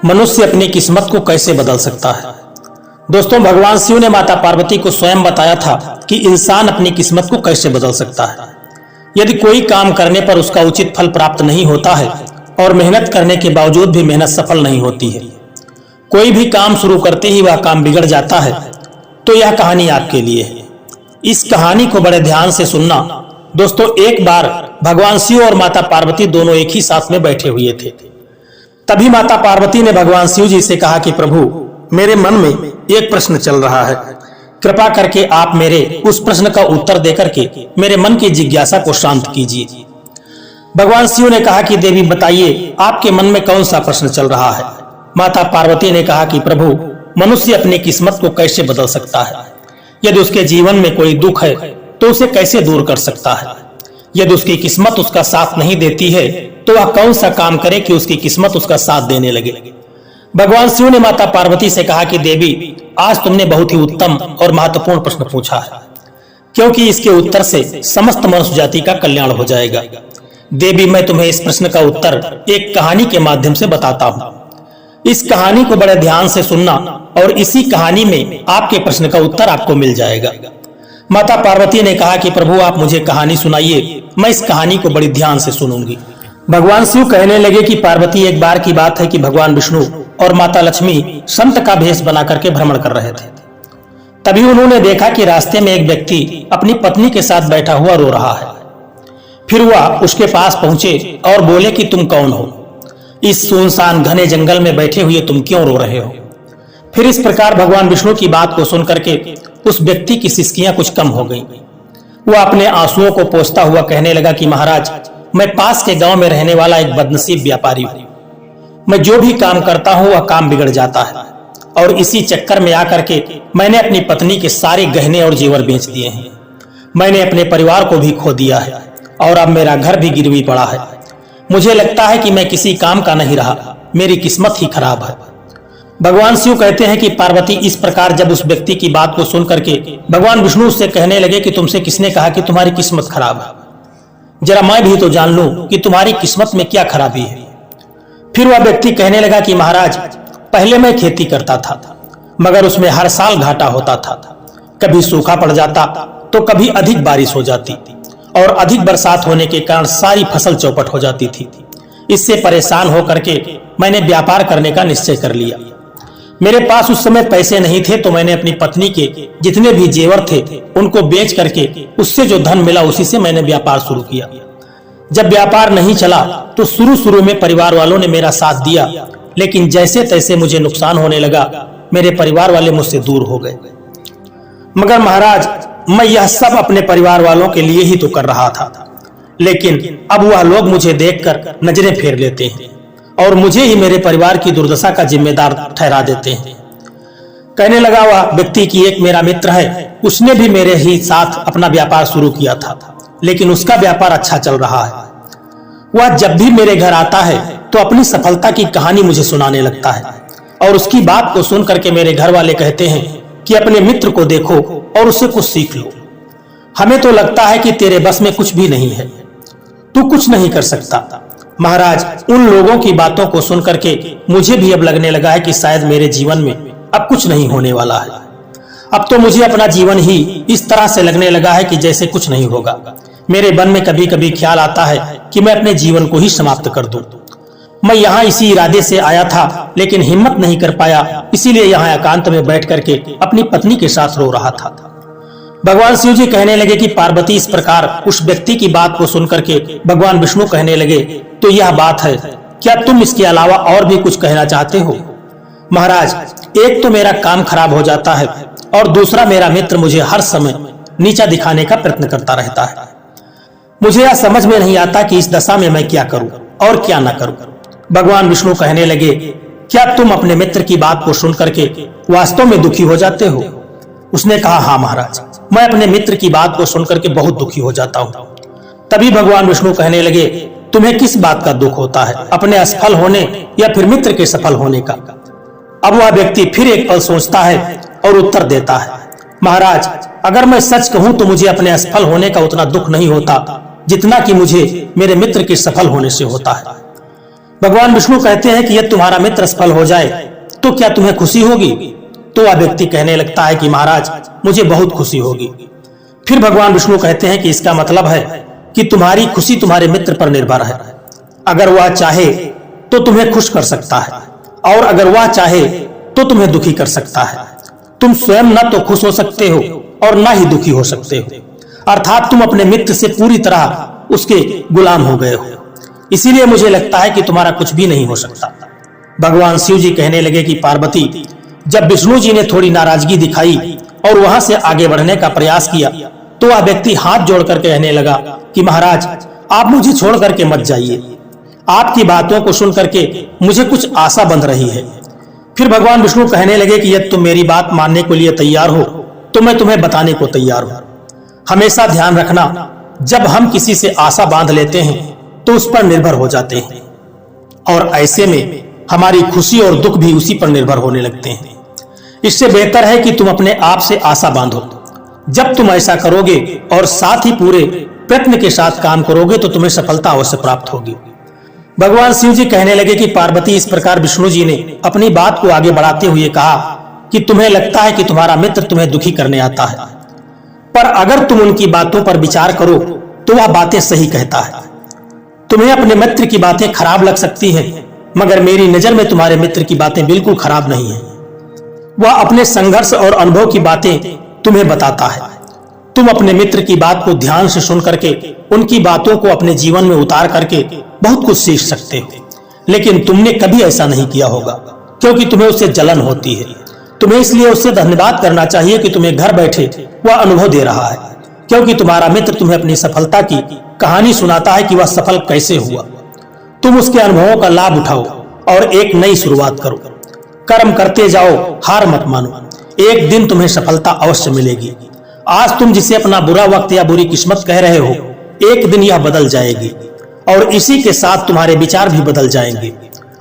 मनुष्य अपनी किस्मत को कैसे बदल सकता है। दोस्तों, भगवान शिव ने माता पार्वती को स्वयं बताया था कि इंसान अपनी किस्मत को कैसे बदल सकता है। यदि कोई काम करने पर उसका उचित फल प्राप्त नहीं होता है और मेहनत करने के बावजूद भी मेहनत सफल नहीं होती है, कोई भी काम शुरू करते ही वह काम बिगड़ जाता है, तो यह कहानी आपके लिए है। इस कहानी को बड़े ध्यान से सुनना। दोस्तों, एक बार भगवान शिव और माता पार्वती दोनों एक ही साथ में बैठे हुए थे। तभी माता पार्वती ने भगवान शिव जी से कहा कि प्रभु, मेरे मन में एक प्रश्न चल रहा है, कृपा करके आप मेरे उस प्रश्न का उत्तर देकर के मेरे मन की जिज्ञासा को शांत कीजिए। भगवान शिव ने कहा कि देवी बताइए, आपके मन में कौन सा प्रश्न चल रहा है। माता पार्वती ने कहा कि प्रभु, मनुष्य अपनी किस्मत को कैसे बदल सकता है। यदि उसके जीवन में कोई दुख है तो उसे कैसे दूर कर सकता है। यदि उसकी किस्मत उसका साथ नहीं देती है तो वह कौन सा काम करे कि उसकी किस्मत उसका साथ देने लगे। भगवान शिव ने माता पार्वती से कहा कि देवी, आज तुमने बहुत ही उत्तम और महत्वपूर्ण प्रश्न पूछा है, क्योंकि इसके उत्तर से समस्त मनुष्य जाति का कल्याण हो जाएगा। देवी, मैं तुम्हें इस प्रश्न का उत्तर एक कहानी के माध्यम से बताता हूँ। इस कहानी को बड़े ध्यान से सुनना और इसी कहानी में आपके प्रश्न का उत्तर आपको मिल जाएगा। माता पार्वती ने कहा कि प्रभु, आप मुझे कहानी सुनाइए, मैं इस कहानी को बड़ी ध्यान से सुनूंगी। भगवान शिव कहने लगे कि पार्वती, एक बार की बात है कि भगवान विष्णु और माता लक्ष्मी संत का भेष बना करके भ्रमण कर रहे थे। तभी उन्होंने देखा कि रास्ते में एक व्यक्ति अपनी पत्नी के साथ बैठा हुआ रो रहा है। फिर वह उसके पास पहुंचे और बोले कि तुम कौन हो, इस सुनसान घने जंगल में बैठे हुए तुम क्यों रो रहे हो। फिर इस प्रकार भगवान विष्णु की बात को सुनकर के उस व्यक्ति की सिसकियां कुछ कम हो गईं। वह अपने आंसुओं को पोंछता हुआ कहने लगा कि महाराज, मैं पास के गांव में रहने वाला एक बदनसीब व्यापारी हूं। मैं जो भी काम करता हूं वह काम बिगड़ जाता है, और इसी चक्कर में आकर के मैंने अपनी पत्नी के सारे गहने और जेवर बेच दिए हैं। मैंने अपने परिवार को भी खो दिया है और अब मेरा घर भी गिरवी पड़ा है। मुझे लगता है कि मैं किसी काम का नहीं रहा, मेरी किस्मत ही खराब है। भगवान शिव कहते हैं कि पार्वती, इस प्रकार जब उस व्यक्ति की बात को सुन करके भगवान विष्णु उससे कहने लगे कि तुमसे किसने कहा कि तुम्हारी किस्मत खराब है, जरा मैं भी तो जान लूं कि तुम्हारी किस्मत में क्या खराबी है। फिर वह व्यक्ति कहने लगा कि महाराज, पहले मैं खेती करता था, मगर उसमें हर साल घाटा होता था। कभी सूखा पड़ जाता तो कभी अधिक बारिश हो जाती, और अधिक बरसात होने के कारण सारी फसल चौपट हो जाती थी। इससे परेशान होकर के मैंने व्यापार करने का निश्चय कर लिया। मेरे पास उस समय पैसे नहीं थे, तो मैंने अपनी पत्नी के जितने भी जेवर थे उनको बेच करके उससे जो धन मिला उसी से मैंने व्यापार शुरू किया। जब व्यापार नहीं चला तो शुरू में परिवार वालों ने मेरा साथ दिया, लेकिन जैसे तैसे मुझे नुकसान होने लगा, मेरे परिवार वाले मुझसे दूर हो गए। मगर महाराज, मैं यह सब अपने परिवार वालों के लिए ही तो कर रहा था, लेकिन अब वह लोग मुझे देखकर नजरें फेर लेते हैं और मुझे ही मेरे परिवार की दुर्दशा का जिम्मेदार ठहरा देते हैं। कहने लगा वह व्यक्ति कि एक मेरा मित्र है, उसने भी मेरे ही साथ अपना व्यापार शुरू किया था, लेकिन उसका व्यापार अच्छा चल रहा है। वह जब भी मेरे घर आता है तो अपनी सफलता की कहानी मुझे सुनाने लगता है, और उसकी बात को सुन करके मेरे घर वाले कहते हैं कि अपने मित्र को देखो और उससे कुछ सीख लो। हमें तो लगता है कि तेरे बस में कुछ भी नहीं है, तू कुछ नहीं कर सकता। महाराज, उन लोगों की बातों को सुन करके मुझे भी अब लगने लगा है कि शायद मेरे जीवन में अब कुछ नहीं होने वाला है। अब तो मुझे अपना जीवन ही इस तरह से लगने लगा है कि जैसे कुछ नहीं होगा। मेरे मन में कभी कभी ख्याल आता है कि मैं अपने जीवन को ही समाप्त कर दूं। मैं यहाँ इसी इरादे से आया था, लेकिन हिम्मत नहीं कर पाया, इसीलिए यहाँ एकांत में बैठ करके अपनी पत्नी के साथ रो रहा था। भगवान शिव जी कहने लगे कि पार्वती, इस प्रकार उस व्यक्ति की बात को सुनकर के भगवान विष्णु कहने लगे, तो यह बात है, क्या तुम इसके अलावा और भी कुछ कहना चाहते हो। महाराज, एक तो मेरा काम खराब हो जाता है और दूसरा मेरा मित्र मुझे हर समय नीचा दिखाने का प्रयत्न करता रहता है। मुझे यह समझ में नहीं आता कि इस दशा में मैं क्या करूं और क्या ना करूं। भगवान विष्णु कहने लगे, क्या तुम अपने मित्र की बात को सुन करके वास्तव में दुखी हो जाते हो। उसने कहा, हाँ महाराज, मैं अपने मित्र की बात को सुनकर के बहुत दुखी हो जाता हूँ। तभी भगवान विष्णु कहने लगे, तुम्हें किस बात का दुख होता है, अपने असफल होने या फिर मित्र के सफल होने का। अब वह व्यक्ति फिर एक पल सोचता है और उत्तर देता है, महाराज, अगर मैं सच कहूं तो मुझे अपने असफल होने का उतना दुख नहीं होता जितना कि मुझे मेरे मित्र के सफल होने से होता है। भगवान विष्णु कहते हैं कि यदि तुम्हारा मित्र सफल हो जाए तो क्या तुम्हें खुशी होगी? तो वह व्यक्ति कहने लगता है कि महाराज मुझे बहुत खुशी होगी। फिर भगवान विष्णु कहते हैं कि इसका मतलब है कि तुम्हारी खुशी तुम्हारे मित्र पर निर्भर है। अगर वह चाहे तो तुम्हें खुश कर सकता है और अगर वह चाहे तो तुम्हें दुखी कर सकता है। तुम स्वयं न तो खुश हो सकते हो और न ही दुखी हो सकते हो, अर्थात तुम अपने मित्र से पूरी तरह उसके गुलाम हो गए हो। इसीलिए मुझे लगता है कि तुम्हारा कुछ भी नहीं हो सकता। भगवान शिव जी कहने लगे कि पार्वती, जब विष्णु जी ने थोड़ी नाराजगी दिखाई और वहां से आगे बढ़ने का प्रयास किया तो वह व्यक्ति हाथ जोड़कर कहने लगा कि महाराज आप मुझे छोड़ करके मत जाइए। आपकी बातों को सुन करके मुझे कुछ आशा बंध रही है। फिर भगवान विष्णु कहने लगे कि यदि तुम मेरी बात मानने के लिए तैयार हो तो मैं तुम्हें बताने को तैयार हूं। हमेशा ध्यान रखना, जब हम किसी से आशा बांध लेते हैं तो उस पर निर्भर हो जाते हैं और ऐसे में हमारी खुशी और दुख भी उसी पर निर्भर होने लगते हैं। इससे बेहतर है कि तुम अपने आप से आशा बांधो। जब तुम ऐसा करोगे और साथ ही पूरे प्रयत्न के साथ काम करोगे तो तुम्हें सफलता अवश्य प्राप्त होगी। भगवान शिव जी कहने लगे कि पार्वती, इस प्रकार विष्णु जी ने अपनी बात को आगे बढ़ाते हुए कहा कि तुम्हें लगता है कि तुम्हारा मित्र तुम्हें दुखी करने आता है, पर अगर तुम उनकी बातों पर विचार करो तो वह बातें सही कहता है। तुम्हें अपने मित्र की बातें खराब लग सकती हैं, मगर मेरी नजर में तुम्हारे मित्र की बातें बिल्कुल खराब नहीं है। वह अपने संघर्ष और अनुभव की बातें तुम्हें बताता है। तुम अपने मित्र की बात को ध्यान से सुन करके उनकी बातों को अपने जीवन में उतार करके बहुत कुछ सीख सकते हो, लेकिन तुमने कभी ऐसा नहीं किया होगा क्योंकि तुम्हें उससे जलन होती है। तुम्हें इसलिए उससे धन्यवाद करना चाहिए कि तुम्हें घर बैठे वह अनुभव दे रहा है, क्योंकि तुम्हारा मित्र तुम्हें अपनी सफलता की कहानी सुनाता है कि वह सफल कैसे हुआ। तुम उसके अनुभवों का लाभ उठाओ और एक नई शुरुआत करो। कर्म करते जाओ, हार मत मानो। एक दिन तुम्हें सफलता अवश्य मिलेगी। आज तुम जिसे अपना बुरा वक्त या बुरी किस्मत कह रहे हो, एक दिन यह बदल जाएगी और इसी के साथ तुम्हारे विचार भी बदल जाएंगे।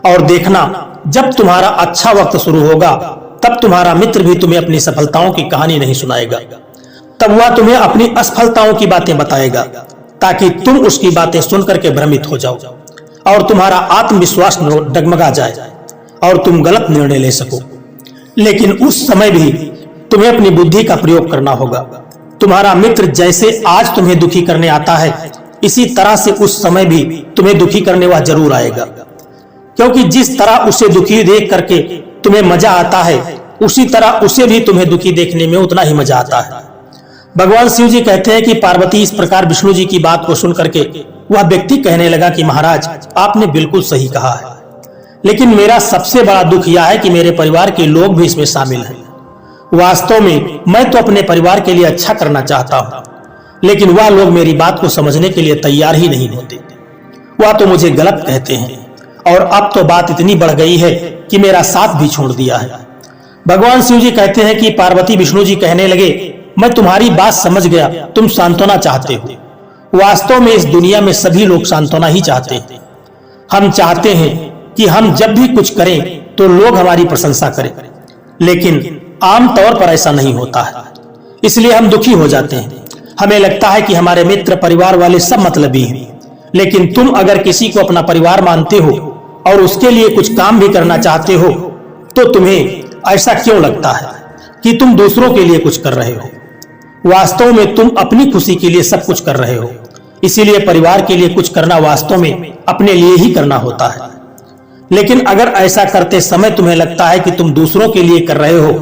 और देखना, जब तुम्हारा अच्छा वक्त शुरू होगा तब तुम्हारा मित्र भी तुम्हें अपनी सफलताओं की कहानी नहीं सुनाएगा, तब वह तुम्हें अपनी असफलताओं की बातें बताएगा ताकि तुम उसकी बातें सुनकर के भ्रमित हो जाओ और तुम्हारा आत्मविश्वास डगमगा जाए और तुम गलत निर्णय ले सको। लेकिन उस समय भी तुम्हें अपनी बुद्धि का प्रयोग करना होगा। तुम्हारा मित्र जैसे आज तुम्हें दुखी करने आता है, इसी तरह से उस समय भी तुम्हें दुखी करने वह जरूर आएगा, क्योंकि जिस तरह उसे दुखी देख करके तुम्हें मजा आता है, उसी तरह उसे भी तुम्हें दुखी देखने में उतना ही मजा आता है। भगवान शिव जी कहते हैं कि पार्वती, इस प्रकार विष्णु जी की बात को सुन करके वह व्यक्ति कहने लगा कि महाराज आपने बिल्कुल सही कहा है, लेकिन मेरा सबसे बड़ा दुख यह है कि मेरे परिवार के लोग भी इसमें शामिल हैं। वास्तव में मैं तो अपने परिवार के लिए अच्छा करना चाहता हूँ, लेकिन वह लोग मेरी बात को समझने के लिए तैयार ही नहीं होते। वह तो मुझे गलत कहते हैं और अब तो बात इतनी बढ़ गई है कि मेरा साथ भी छोड़ दिया है। भगवान शिव जी कहते हैं कि पार्वती, विष्णु जी कहने लगे, मैं तुम्हारी बात समझ गया, तुम सांत्वना चाहते हो। वास्तव में इस दुनिया में सभी लोग सांत्वना ही चाहते हैं। हम चाहते हैं कि हम जब भी कुछ करें तो लोग हमारी प्रशंसा करें, लेकिन आमतौर पर ऐसा नहीं होता है, इसलिए हम दुखी हो जाते हैं। हमें लगता है कि हमारे मित्र, परिवार वाले सब मतलबी हैं, लेकिन तुम अगर किसी को अपना परिवार मानते हो और उसके लिए कुछ काम भी करना चाहते हो तो तुम्हें ऐसा क्यों लगता है कि तुम दूसरों के लिए कुछ कर रहे हो? वास्तव में तुम अपनी खुशी के लिए सब कुछ कर रहे हो। इसीलिए परिवार के लिए कुछ करना वास्तव में अपने लिए ही करना होता है। लेकिन अगर ऐसा करते समय तुम्हें लगता है कि तुम दूसरों के लिए कर रहे हो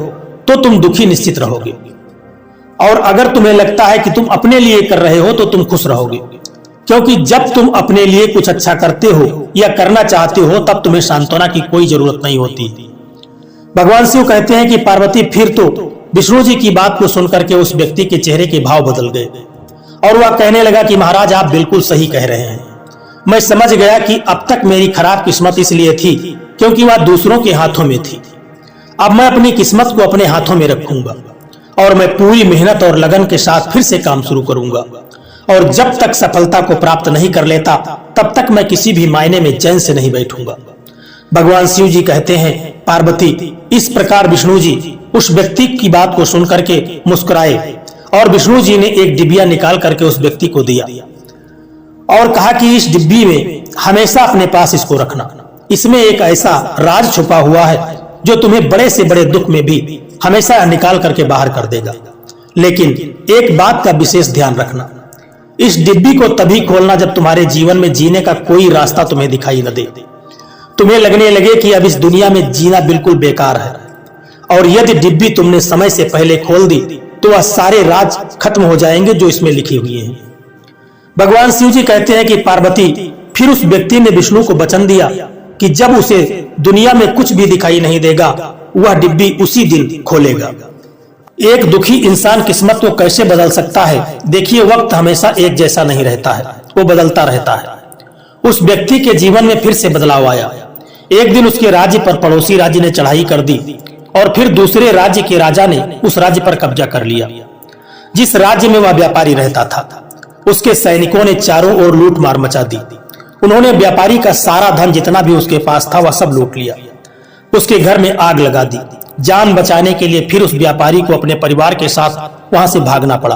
तो तुम दुखी निश्चित रहोगे, और अगर तुम्हें लगता है कि तुम अपने लिए कर रहे हो तो तुम खुश रहोगे, क्योंकि जब तुम अपने लिए कुछ अच्छा करते हो या करना चाहते हो तब तुम्हें सांत्वना की कोई जरूरत नहीं होती। भगवान शिव कहते हैं कि पार्वती, फिर तो विष्णु जी की बात को सुनकर के उस व्यक्ति के चेहरे के भाव बदल गए और वह कहने लगा कि महाराज आप बिल्कुल सही कह रहे हैं। मैं समझ गया कि अब तक मेरी खराब किस्मत इसलिए थी क्योंकि वह दूसरों के हाथों में थी। अब मैं अपनी किस्मत को अपने हाथों में रखूंगा और मैं पूरी मेहनत और लगन के साथ फिर से काम शुरू करूंगा, और जब तक सफलता को प्राप्त नहीं कर लेता तब तक मैं किसी भी मायने में चैन से नहीं बैठूंगा। भगवान शिव जी कहते हैं, पार्वती, इस प्रकार विष्णु जी उस व्यक्ति की बात को सुनकर के मुस्कुराए और विष्णु जी ने एक डिबिया निकाल करके उस व्यक्ति को दिया और कहा कि इस डिब्बी में हमेशा अपने पास इसको रखना। इसमें एक ऐसा राज छुपा हुआ है जो तुम्हें बड़े से बड़े दुख में भी हमेशा निकाल करके बाहर कर देगा। लेकिन एक बात का विशेष ध्यान रखना, इस डिब्बी को तभी खोलना जब तुम्हारे जीवन में जीने का कोई रास्ता तुम्हें दिखाई न दे। तुम्हें लगने लगे कि अब इस दुनिया में जीना बिल्कुल बेकार है, और यदि डिब्बी तुमने समय से पहले खोल दी तो वह सारे राज खत्म हो जाएंगे जो इसमें लिखे हुए हैं। भगवान शिव जी कहते हैं कि पार्वती, फिर उस व्यक्ति ने विष्णु को वचन दिया कि जब उसे दुनिया में कुछ भी दिखाई नहीं देगा वह डिब्बी उसी दिन खोलेगा। एक दुखी इंसान किस्मत को कैसे बदल सकता है? देखिए, वक्त हमेशा एक जैसा नहीं रहता है, वो बदलता रहता है। उस व्यक्ति के जीवन में फिर से बदलाव आया। एक दिन उसके राज्य पर पड़ोसी राज्य ने चढ़ाई कर दी और फिर दूसरे राज्य के राजा ने उस राज्य पर कब्जा कर लिया। जिस राज्य में वह व्यापारी रहता था उसके सैनिकों ने चारों ओर लूट मार मचा दी। उन्होंने व्यापारी का सारा धन जितना भी उसके पास था वह सब लूट लिया। उसके घर में आग लगा दी। जान बचाने के लिए फिर उस व्यापारी को अपने परिवार के साथ वहां से भागना पड़ा।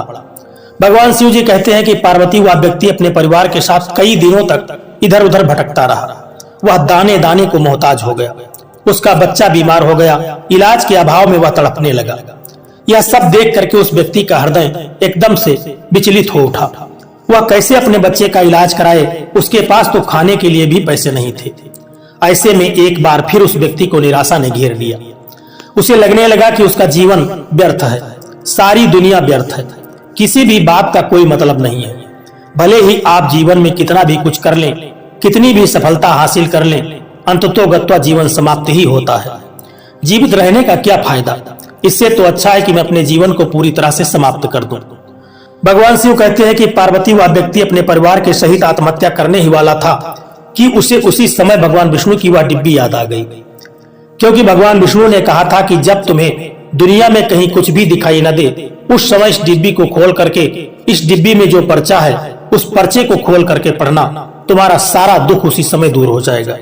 भगवान शिव जी कहते हैं कि पार्वती, वह व्यक्ति अपने परिवार के साथ कई दिनों तक इधर उधर भटकता रहा। वह दाने दाने को मोहताज हो गया। उसका बच्चा बीमार हो गया। इलाज के अभाव में वह तड़पने लगा। यह सब देख करके उस व्यक्ति का हृदय एकदम से विचलित हो उठा। वह कैसे अपने बच्चे का इलाज कराए? उसके पास तो खाने के लिए भी पैसे नहीं थे। ऐसे में एक बार फिर उस व्यक्ति को निराशा ने घेर लिया। उसे लगने लगा कि उसका जीवन व्यर्थ है, सारी दुनिया व्यर्थ है, किसी भी बात का कोई मतलब नहीं है। भले ही आप जीवन में कितना भी कुछ कर लें, कितनी भी सफलता हासिल कर लें, अंततोगत्वा जीवन समाप्त ही होता है। जीवित रहने का क्या फायदा? इससे तो अच्छा है कि मैं अपने जीवन को पूरी तरह से समाप्त कर दूं। भगवान शिव कहते हैं कि पार्वती, वह व्यक्ति अपने परिवार के सहित आत्महत्या करने ही वाला था कि उसे उसी समय भगवान विष्णु की वह डिब्बी याद आ गई। क्योंकि भगवान विष्णु ने कहा था कि जब तुम्हें दुनिया में कहीं कुछ भी दिखाई न दे, उस समय इस डिब्बी को खोल करके, इस डिब्बी में जो पर्चा है उस पर्चे को खोल करके पढ़ना, तुम्हारा सारा दुख उसी समय दूर हो जाएगा।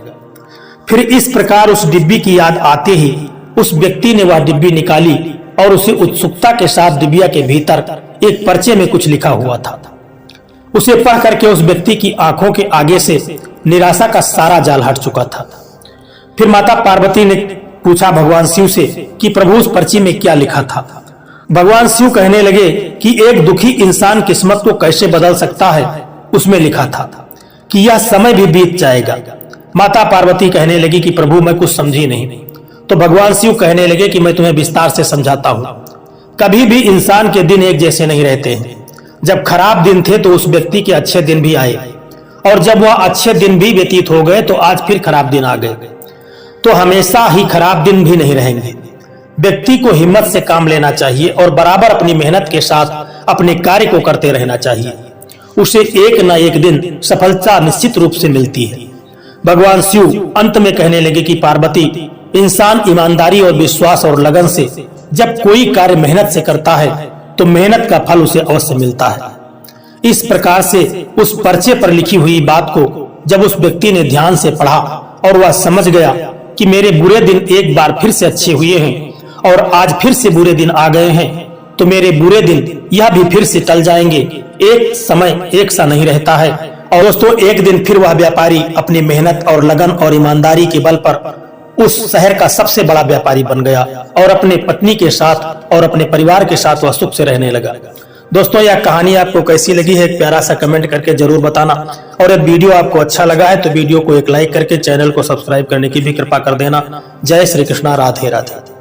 फिर इस प्रकार उस डिब्बी की याद आते ही उस व्यक्ति ने वह डिब्बी निकाली और उसे उत्सुकता के साथ डिबिया के भीतर एक पर्चे में कुछ लिखा हुआ था। उसे पढ़ करके उस व्यक्ति की आंखों के आगे से निराशा का सारा जाल हट चुका था। फिर माता पार्वती ने पूछा भगवान शिव से कि प्रभु, उस पर्ची में क्या लिखा था? भगवान शिव कहने लगे कि एक दुखी इंसान किस्मत को कैसे बदल सकता है, उसमें लिखा था कि यह समय भी बीत जाएगा। माता पार्वती कहने लगी कि प्रभु, मैं कुछ समझी नहीं। तो भगवान शिव कहने लगे कि मैं तुम्हें विस्तार से समझाता हूँ। कभी भी इंसान के दिन एक जैसे नहीं रहते हैं। जब खराब दिन थे तो उस व्यक्ति के अच्छे दिन भी आए, और जब वह अच्छे दिन भी व्यतीत हो गए तो आज फिर खराब दिन आ गए। तो हमेशा ही खराब दिन भी नहीं रहेंगे। व्यक्ति को हिम्मत से काम लेना चाहिए और बराबर अपनी मेहनत के साथ अपने कार्य को करते रहना चाहिए। उसे एक न एक दिन सफलता निश्चित रूप से मिलती है। भगवान शिव अंत में कहने लगे कि पार्वती, इंसान ईमानदारी और विश्वास और लगन से जब कोई कार्य मेहनत से करता है तो मेहनत का फल उसे अवश्य मिलता है। इस प्रकार से उस पर्चे पर लिखी हुई बात को जब उस व्यक्ति ने ध्यान से पढ़ा और वह समझ गया कि मेरे बुरे दिन एक बार फिर से अच्छे हुए हैं और आज फिर से बुरे दिन आ गए हैं, तो मेरे बुरे दिन यह भी फिर से टल जाएंगे। एक समय एक सा नहीं रहता है। और दोस्तों, एक दिन फिर वह व्यापारी अपनी मेहनत और लगन और ईमानदारी के बल पर उस शहर का सबसे बड़ा व्यापारी बन गया और अपने पत्नी के साथ और अपने परिवार के साथ वह सुख से रहने लगा। दोस्तों, यह कहानी आपको कैसी लगी है, एक प्यारा सा कमेंट करके जरूर बताना। और यदि वीडियो आपको अच्छा लगा है तो वीडियो को एक लाइक करके चैनल को सब्सक्राइब करने की भी कृपा कर देना। जय श्री कृष्णा, राधे राधे।